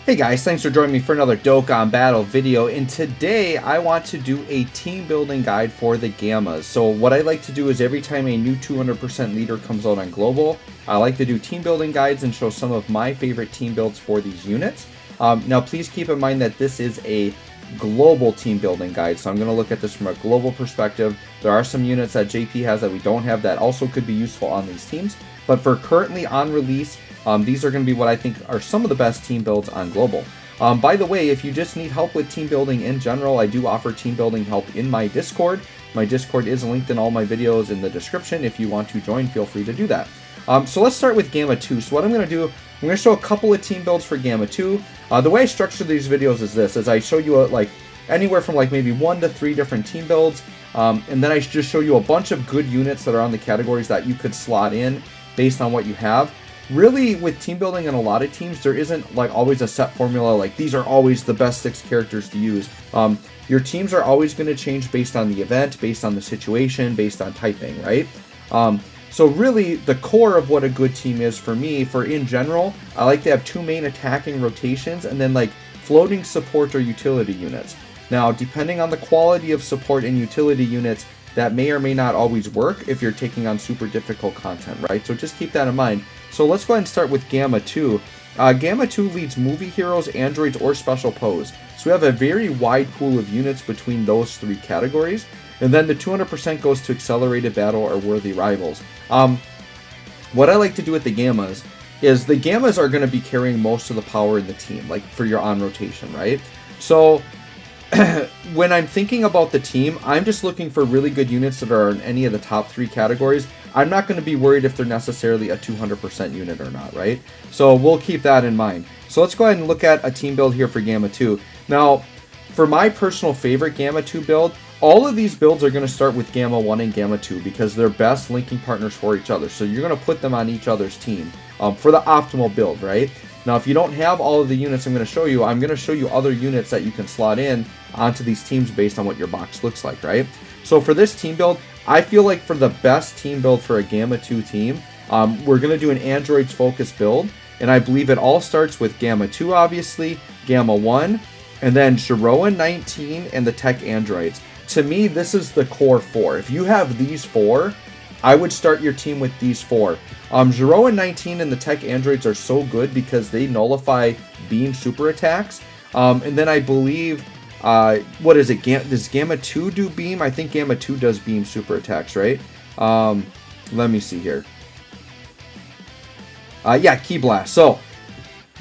Hey guys, thanks for joining me for another Dokkan battle video, and today I want to do a team building guide for the Gammas. So what I like to do is every time a new 200% leader comes out on Global, I like to do team building guides and show some of my favorite team builds for these units. Now please keep in mind that this is a global team building guide, so I'm going to look at this from a global perspective. There are some units that JP has that we don't have that also could be useful on these teams, but for currently on release, these are going to be what I think are some of the best team builds on Global. By the way, if you just need help with team building in general, I do offer team building help in my Discord. My Discord is linked in all my videos in the description. If you want to join, feel free to do that. So let's start with Gamma 2. So what I'm going to do, I'm going to show a couple of team builds for Gamma 2. The way I structure these videos is this, is I show you like anywhere from like maybe 1 to 3 different team builds, and then I just show you a bunch of good units that are on the categories that you could slot in based on what you have. Really, with team building in a lot of teams, there isn't like always a set formula, like these are always the best 6 characters to use. Your teams are always going to change based on the event, based on the situation, based on typing, right? So really, the core of what a good team is for me, for in general, I like to have 2 main attacking rotations and then like floating support or utility units. Now, depending on the quality of support and utility units, that may or may not always work if you're taking on super difficult content, right? So just keep that in mind. So let's go ahead and start with Gamma 2. Gamma 2 leads movie heroes, androids, or special pose. So we have a very wide pool of units between those 3 categories. And then the 200% goes to accelerated battle or worthy rivals. What I like to do with the Gammas is the Gammas are going to be carrying most of the power in the team, like for your on rotation, right? So when I'm thinking about the team, I'm just looking for really good units that are in any of the top 3 categories. I'm not going to be worried if they're necessarily a 200% unit or not, right? So we'll keep that in mind. So let's go ahead and look at a team build here for Gamma 2. Now, for my personal favorite Gamma 2 build, all of these builds are going to start with Gamma 1 and Gamma 2 because they're best linking partners for each other. So you're going to put them on each other's team for the optimal build, right? Now, if you don't have all of the units I'm going to show you other units that you can slot in onto these teams based on what your box looks like, right? So for this team build, I feel like for the best team build for a Gamma 2 team, we're going to do an androids focused build. And I believe it all starts with Gamma 2, obviously, Gamma 1, and then Zero 19 and the tech androids. To me, this is the core 4. If you have these 4, I would start your team with these 4. Zero 19 and the tech androids are so good because they nullify beam super attacks. And then I believe, what is it? Does Gamma 2 do beam? I think Gamma 2 does beam super attacks, right? Let me see here. Yeah, Ki Blast. So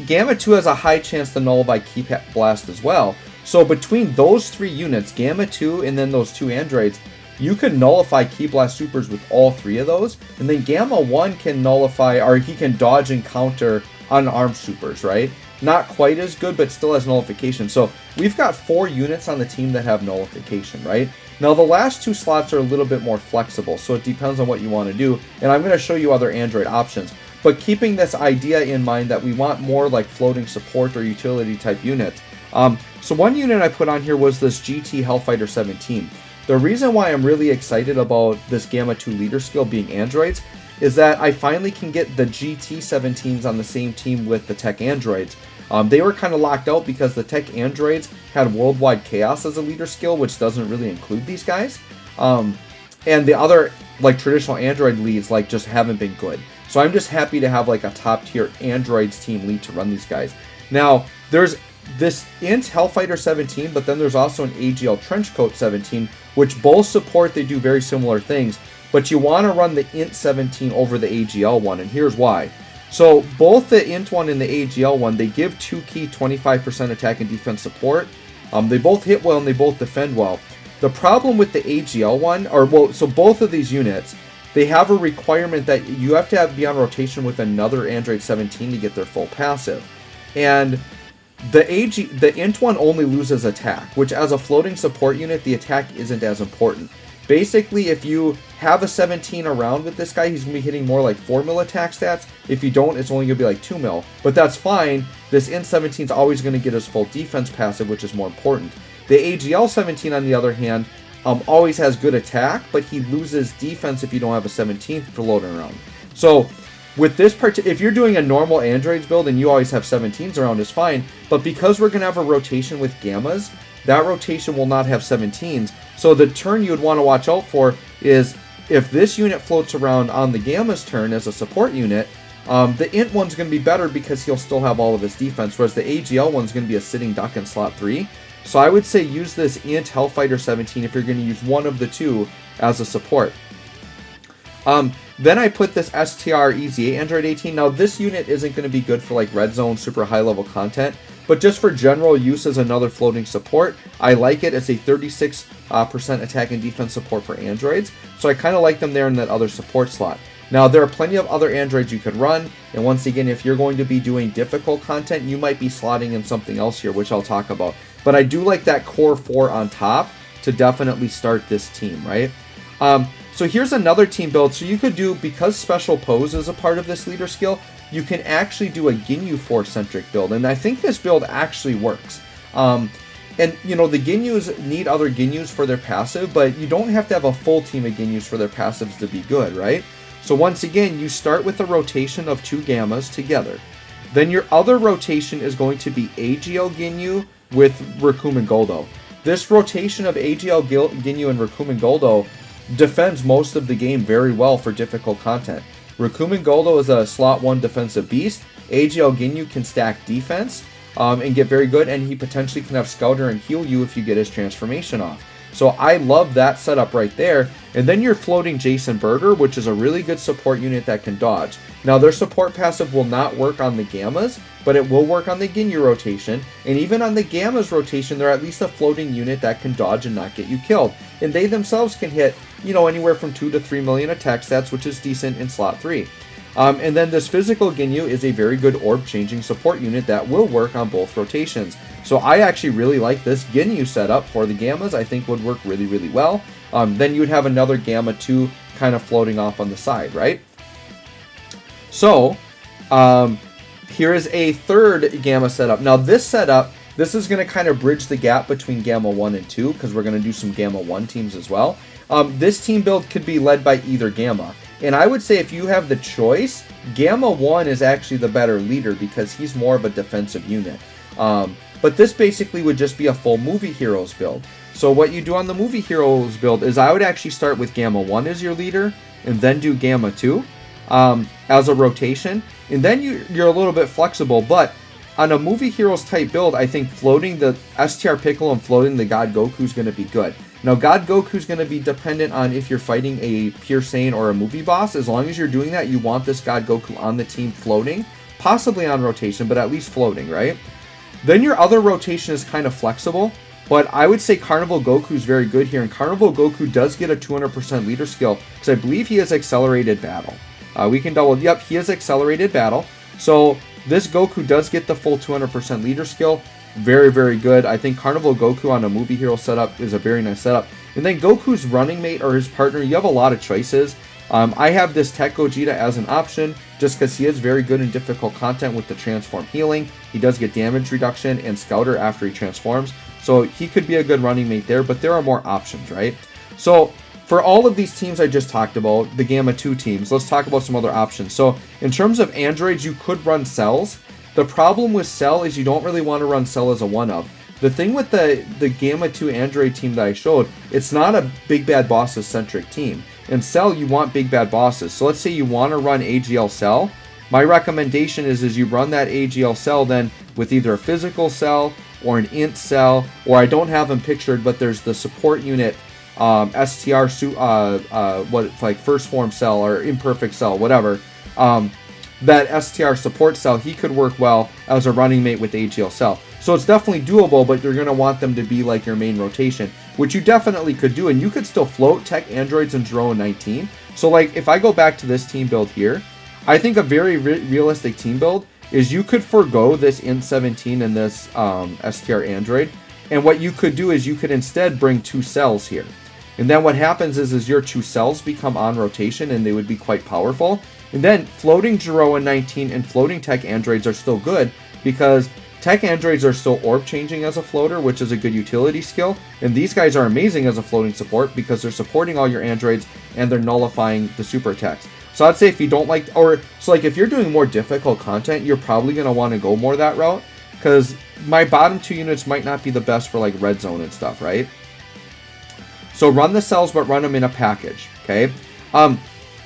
Gamma 2 has a high chance to nullify Ki Blast as well. So between those 3 units, Gamma 2 and then those 2 androids, you can nullify Ki Blast supers with all 3 of those. And then Gamma 1 can nullify, or he can dodge and counter unarmed supers, right? Not quite as good, but still has nullification. So we've got 4 units on the team that have nullification, right? Now the last 2 slots are a little bit more flexible, so it depends on what you want to do. And I'm going to show you other android options. But keeping this idea in mind that we want more like floating support or utility type units. So one unit I put on here was this GT Hellfighter 17. The reason why I'm really excited about this Gamma 2 leader skill being androids is that I finally can get the GT 17s on the same team with the tech androids. They were kind of locked out because the tech androids had worldwide chaos as a leader skill, which doesn't really include these guys. And the other like traditional android leads like just haven't been good. So I'm just happy to have like a top tier androids team lead to run these guys. Now there's this Int Hellfighter 17, but then there's also an AGL Trenchcoat 17, which both support, they do very similar things, but you want to run the Int 17 over the AGL one, and here's why. So both the Int one and the AGL one, they give 2 key 25% attack and defense support. They both hit well and they both defend well. The problem with the AGL one, so both of these units, they have a requirement that you have to be on rotation with another Android 17 to get their full passive. And the Int one only loses attack, which as a floating support unit, the attack isn't as important. Basically, if you have a 17 around with this guy, he's going to be hitting more like 4 mil attack stats. If you don't, it's only going to be like 2 mil. But that's fine. This Int 17 is always going to get his full defense passive, which is more important. The AGL 17, on the other hand, always has good attack, but he loses defense if you don't have a 17th for loading around. So with this part, if you're doing a normal androids build and you always have 17s around, is fine. But because we're going to have a rotation with gammas, that rotation will not have 17s. So the turn you would want to watch out for is if this unit floats around on the gamma's turn as a support unit, the int one's going to be better because he'll still have all of his defense, whereas the AGL one's going to be a sitting duck in slot 3. So I would say use this int Hellfighter 17 if you're going to use one of the two as a support. Then I put this STR EZA Android 18. Now this unit isn't going to be good for like red zone, super high level content, but just for general use as another floating support, I like it as a 36% attack and defense support for androids. So I kind of like them there in that other support slot. Now there are plenty of other androids you could run, and once again, if you're going to be doing difficult content, you might be slotting in something else here, which I'll talk about. But I do like that core 4 on top to definitely start this team, right? So here's another team build. So you could do, because special pose is a part of this leader skill, you can actually do a Ginyu 4-centric build. And I think this build actually works. And, you know, the Ginyus need other Ginyus for their passive, but you don't have to have a full team of Ginyus for their passives to be good, right? So once again, you start with a rotation of 2 gammas together. Then your other rotation is going to be AGL Ginyu with Rakumen Goldo. This rotation of AGL Ginyu and Rakumen Goldo defends most of the game very well for difficult content. Rakumen Goldo is a slot 1 defensive beast. AGL Ginyu can stack defense and get very good, and he potentially can have Scouter and heal you if you get his transformation off. So I love that setup right there. And then you're floating Jason Berger, which is a really good support unit that can dodge. Now their support passive will not work on the gammas, but it will work on the Ginyu rotation. And even on the gammas rotation, they're at least a floating unit that can dodge and not get you killed. And they themselves can hit, you know, anywhere from 2 to 3 million attack stats, which is decent in slot 3. And then this physical Ginyu is a very good orb changing support unit that will work on both rotations. So I actually really like this Ginyu setup for the gammas. I think would work really, really well. Then you would have another gamma 2 kind of floating off on the side, right? So here is a third gamma setup. Now this setup, this is going to kind of bridge the gap between gamma 1 and 2 because we're going to do some gamma 1 teams as well. This team build could be led by either gamma. And I would say if you have the choice, Gamma 1 is actually the better leader because he's more of a defensive unit. But this basically would just be a full Movie Heroes build. So what you do on the Movie Heroes build is I would actually start with Gamma 1 as your leader and then do Gamma 2 as a rotation. And then you're a little bit flexible, but on a Movie Heroes type build, I think floating the STR Piccolo and floating the God Goku is going to be good. Now, God Goku is going to be dependent on if you're fighting a pure Saiyan or a movie boss. As long as you're doing that, you want this God Goku on the team floating, possibly on rotation, but at least floating, right? Then your other rotation is kind of flexible, but I would say Carnival Goku is very good here, and Carnival Goku does get a 200% leader skill, because I believe he has Accelerated Battle. We can double, yep, he has Accelerated Battle, so this Goku does get the full 200% leader skill. Very, very good. I think Carnival Goku on a Movie Hero setup is a very nice setup. And then Goku's running mate or his partner, you have a lot of choices. I have this Tech Gogeta as an option just because he is very good in difficult content with the transform healing. He does get damage reduction and Scouter after he transforms. So he could be a good running mate there, but there are more options, right? So for all of these teams I just talked about, the Gamma 2 teams, let's talk about some other options. So in terms of androids, you could run Cells. The problem with Cell is you don't really want to run Cell as a 1-up. The thing with the Gamma 2 Android team that I showed, it's not a big bad bosses centric team. In Cell, you want big bad bosses. So let's say you want to run AGL Cell. My recommendation is you run that AGL Cell then with either a physical Cell or an int Cell, or I don't have them pictured, but there's the support unit STR like first form Cell or imperfect Cell, whatever. That STR support Cell, he could work well as a running mate with AGL Cell. So it's definitely doable, but you're going to want them to be like your main rotation, which you definitely could do, and you could still float Tech Androids and Jiro 19. So like if I go back to this team build here, I think a very realistic team build is you could forego this int 17 and this STR Android, and what you could do is you could instead bring 2 cells here. And then what happens is your 2 cells become on rotation and they would be quite powerful. And then floating Jiro 19 and floating Tech Androids are still good because Tech Androids are still orb changing as a floater, which is a good utility skill. And these guys are amazing as a floating support because they're supporting all your androids and they're nullifying the super attacks. So I'd say if you don't like, or so like if you're doing more difficult content, you're probably going to want to go more that route, because my bottom 2 units might not be the best for like red zone and stuff, right? So run the cells, but run them in a package, okay?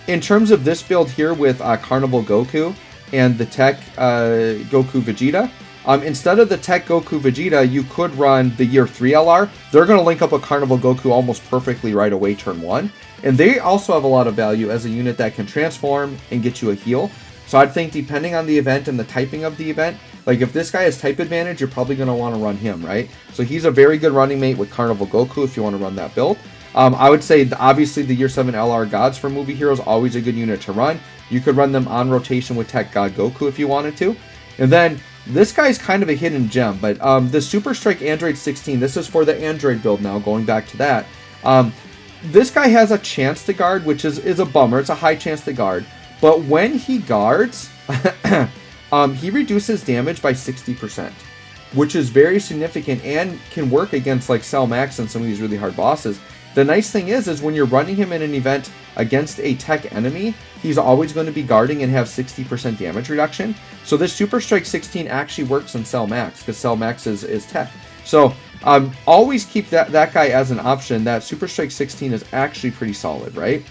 In terms of this build here with Carnival Goku and the Tech Goku Vegeta, instead of the Tech Goku Vegeta, you could run the Year 3 LR. They're going to link up with Carnival Goku almost perfectly right away turn 1. And they also have a lot of value as a unit that can transform and get you a heal. So I'd think depending on the event and the typing of the event, like if this guy has type advantage, you're probably going to want to run him, right? So he's a very good running mate with Carnival Goku if you want to run that build. I would say obviously the Year 7 LR Gods for movie heroes, always a good unit to run. You could run them on rotation with Tech God Goku if you wanted to. And then this guy's kind of a hidden gem, but the Super Strike Android 16, this is for the Android build now, going back to that. This guy has a chance to guard, which is a bummer. It's a high chance to guard. But when he guards, he reduces damage by 60%, which is very significant and can work against like Cell Max and some of these really hard bosses. The nice thing is when you're running him in an event against a tech enemy, he's always going to be guarding and have 60% damage reduction. So this Super Strike 16 actually works in Cell Max, because Cell Max is tech. So always keep that guy as an option. That Super Strike 16 is actually pretty solid, right?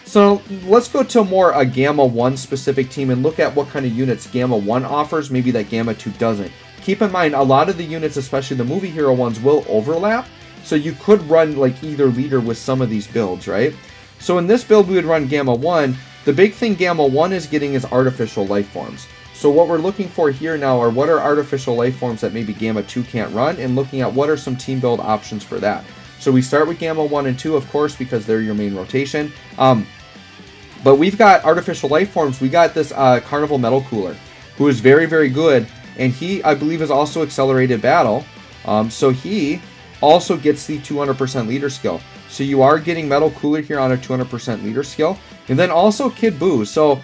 So let's go to more a Gamma 1 specific team and look at what kind of units Gamma 1 offers, maybe that Gamma 2 doesn't. Keep in mind, a lot of the units, especially the movie hero ones, will overlap. So you could run like either leader with some of these builds, right? So in this build, we would run Gamma 1. The big thing Gamma 1 is getting is artificial life forms. So what we're looking for here now are what are artificial life forms that maybe Gamma 2 can't run, and looking at what are some team build options for that. So we start with Gamma 1 and 2, of course, because they're your main rotation. But we've got artificial life forms. We got this Carnival Metal Cooler, who is very, very good. And he, I believe, is also accelerated battle. So he also gets the 200% leader skill. So you are getting Metal Cooler here on a 200% leader skill. And then also Kid Buu. So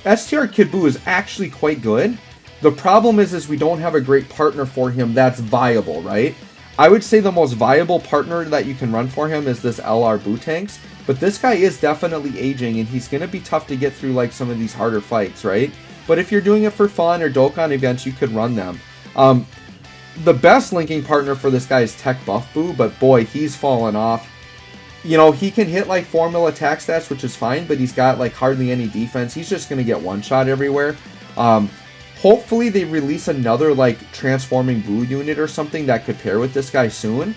STR Kid Buu is actually quite good. The problem is we don't have a great partner for him that's viable, right? I would say the most viable partner that you can run for him is this LR Buu Tanks. But this guy is definitely aging, and he's going to be tough to get through like some of these harder fights, right? But if you're doing it for fun or Dokkan events, you could run them. The best linking partner for this guy is Tech Buff Buu, but boy, he's fallen off. You know, he can hit like 4 mil attack stats, which is fine, but he's got like hardly any defense. He's just going to get one shot everywhere. Hopefully they release another like transforming Buu unit or something that could pair with this guy soon.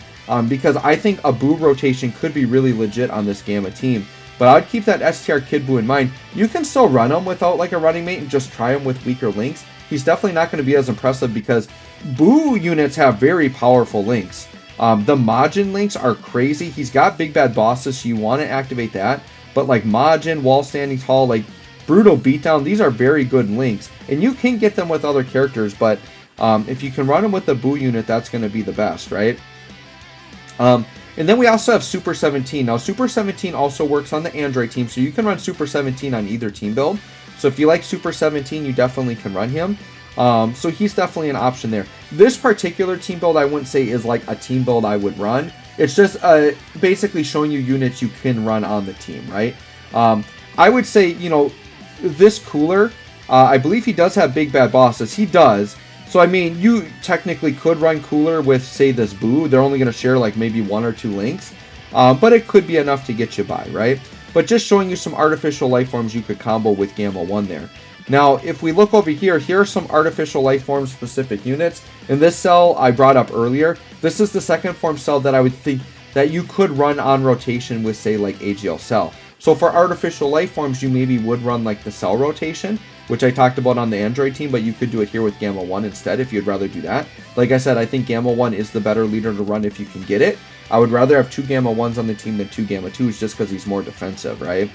Because I think a Buu rotation could be really legit on this Gamma team. But I would keep that STR Kid Buu in mind. You can still run him without like a running mate and just try him with weaker links. He's definitely not going to be as impressive because Buu units have very powerful links. The Majin links are crazy. He's got big bad bosses, so you want to activate that. But like Majin, Wall Standing Tall, like Brutal Beatdown, these are very good links. And you can get them with other characters, but if you can run them with the Buu unit, that's going to be the best, right? And then we also have Super 17. Now, Super 17 also works on the Android team, so you can run Super 17 on either team build. So if you like Super 17, you definitely can run him. So he's definitely an option there. This particular team build, I wouldn't say is like a team build I would run. It's just basically showing you units you can run on the team, right? I would say, you know, this Cooler, I believe he does have big bad bosses. He does. So, I mean, you technically could run Cooler with, say, this Buu. They're only going to share, like, maybe 1 or 2 links. But it could be enough to get you by, right? But just showing you some artificial life forms you could combo with Gamma 1 there. Now, if we look over here, here are some artificial life form specific units. In this cell I brought up earlier, this is the second form cell that I would think that you could run on rotation with, say, like AGL Cell. So for artificial life forms, you maybe would run like the Cell rotation, which I talked about on the Android team, but you could do it here with Gamma 1 instead if you'd rather do that. Like I said, I think Gamma 1 is the better leader to run if you can get it. I would rather have 2 Gamma 1s on the team than 2 Gamma 2s just because he's more defensive, right?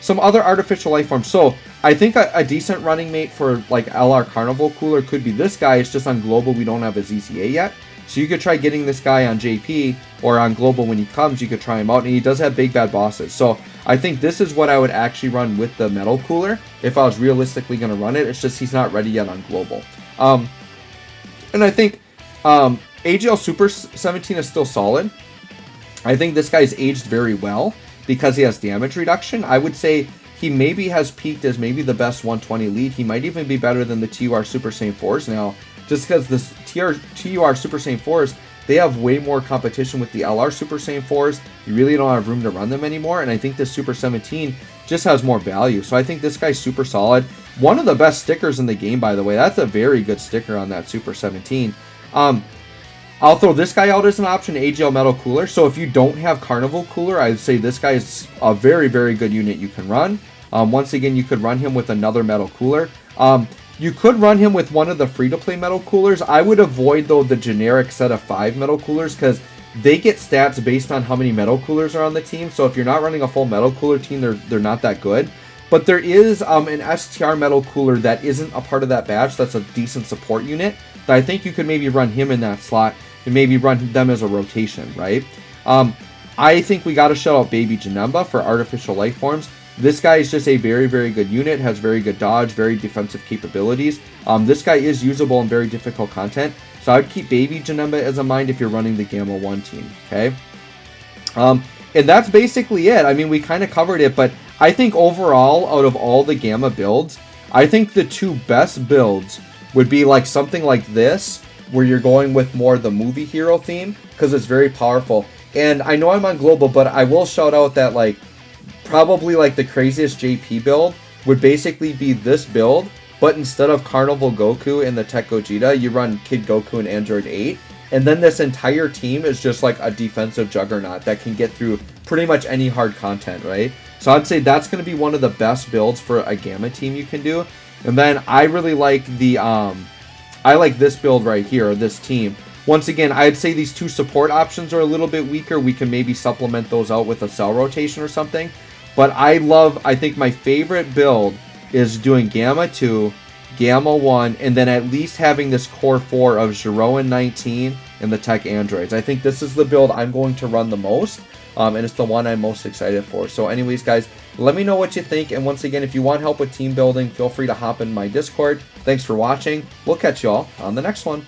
Some other artificial life forms. So I think a decent running mate for like LR Carnival Cooler could be this guy. It's just on Global we don't have a ZCA yet. So you could try getting this guy on JP or on Global when he comes. You could try him out, and he does have big bad bosses. So I think this is what I would actually run with the Metal Cooler if I was realistically going to run it. It's just he's not ready yet on Global. And I think AGL Super 17 is still solid. I think this guy's aged very well. because he has damage reduction. I would say he maybe has peaked as maybe the best 120 lead. He might even be better than the TUR Super Saiyan 4s now, just because the TUR Super Saiyan 4s, they have way more competition with the LR Super Saiyan 4s. You really don't have room to run them anymore, and I think this Super 17 just has more value. So I think this guy's super solid. One of the best stickers in the game, by the way. That's a very good sticker on that Super 17. I'll throw this guy out as an option, AGL Metal Cooler. So if you don't have Carnival Cooler, I'd say this guy is a very, very good unit you can run. Once again, you could run him with another Metal Cooler. You could run him with one of the free-to-play Metal Coolers. I would avoid, though, the generic set of 5 Metal Coolers, because they get stats based on how many Metal Coolers are on the team. So if you're not running a full Metal Cooler team, they're not that good. But there is an STR Metal Cooler that isn't a part of that batch. That's a decent support unit. That I think you could maybe run him in that slot and maybe run them as a rotation, right? I think we got to shout out Baby Janemba for Artificial Life Forms. This guy is just a very, very good unit, has very good dodge, very defensive capabilities. This guy is usable in very difficult content, so I would keep Baby Janemba as a mind if you're running the Gamma 1 team, okay? And that's basically it. I mean, we kind of covered it, but I think overall, out of all the Gamma builds, I think the 2 best builds would be like something like this, where you're going with more the movie hero theme, because it's very powerful. And I know I'm on global, but I will shout out that like probably like the craziest JP build would basically be this build, but instead of Carnival Goku and the Tech Gogeta, you run Kid Goku and Android 8, and then this entire team is just like a defensive juggernaut that can get through pretty much any hard content, right? So I'd say that's going to be one of the best builds for a Gamma team you can do. And then I really like the I like this build right here, this team. Once again, I'd say these 2 support options are a little bit weaker. We can maybe supplement those out with a cell rotation or something. But I think my favorite build is doing Gamma 2, Gamma 1, and then at least having this core 4 of Zeroin 19 and the Tech Androids. I think this is the build I'm going to run the most, and it's the one I'm most excited for. So anyways, guys, let me know what you think. And once again, if you want help with team building, feel free to hop in my Discord. Thanks for watching. We'll catch you all on the next one.